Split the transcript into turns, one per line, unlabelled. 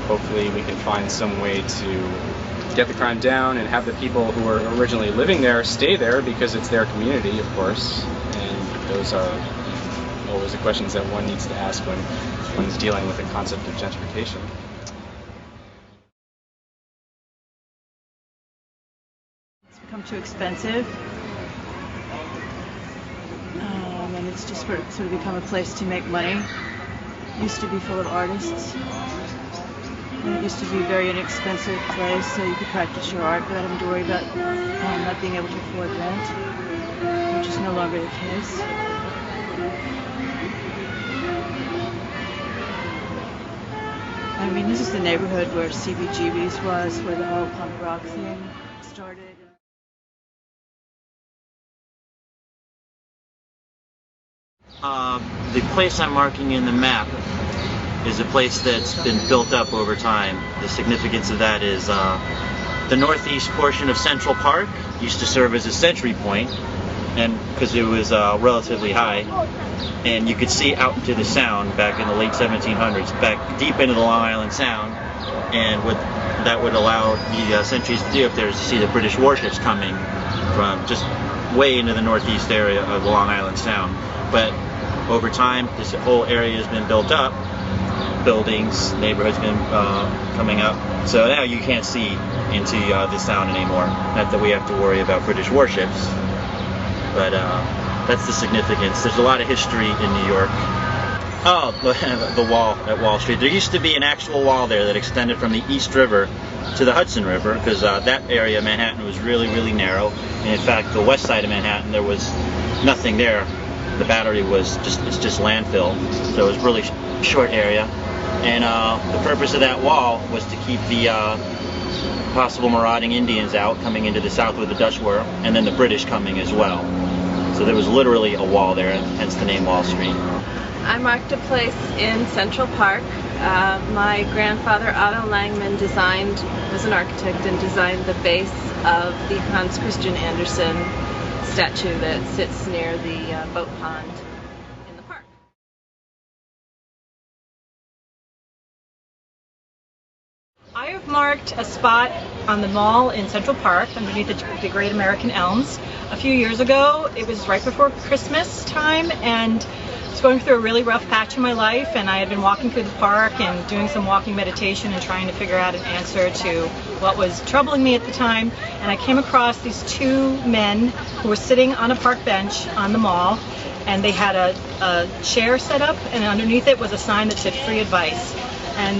hopefully we can find some way to get the crime down and have the people who were originally living there stay there because it's their community, of course. And those are always the questions that one needs to ask when dealing with the concept of gentrification.
It's become too expensive, and it's just sort of become a place to make money. It used to be full of artists, and it used to be a very inexpensive place, so you could practice your art without having to worry about not being able to afford rent, which is no longer the case. I mean, this is the neighborhood where CBGB's was, where the whole punk rock thing started.
The place I'm marking in the map is a place that's been built up over time. The significance of that is the northeast portion of Central Park used to serve as a sentry point, and because it was relatively high, and you could see out into the Sound back in the late 1700s, back deep into the Long Island Sound, and what that would allow the sentries to do up there is to see the British warships coming from just way into the northeast area of the Long Island Sound. But over time, this whole area has been built up, buildings, neighborhoods been coming up, so now you can't see into the Sound anymore. Not that we have to worry about British warships, but that's the significance. There's a lot of history in New York. Oh, the wall at Wall Street. There used to be an actual wall there that extended from the East River to the Hudson River, because that area of Manhattan was really, really narrow. And in fact, the west side of Manhattan, there was nothing there. The Battery was just landfill, so it was a really short area. And the purpose of that wall was to keep the possible marauding Indians out coming into the South where the Dutch were, and then the British coming as well. So there was literally a wall there, hence the name Wall Street.
I marked a place in Central Park. My grandfather Otto Langman was an architect and designed the base of the Hans Christian Andersen statue that sits near the boat pond in the park.
I have marked a spot on the mall in Central Park underneath the Great American Elms. A few years ago, it was right before Christmas time, and I was going through a really rough patch in my life, and I had been walking through the park and doing some walking meditation and trying to figure out an answer to what was troubling me at the time. And I came across these two men who were sitting on a park bench on the mall, and they had a chair set up, and underneath it was a sign that said free advice.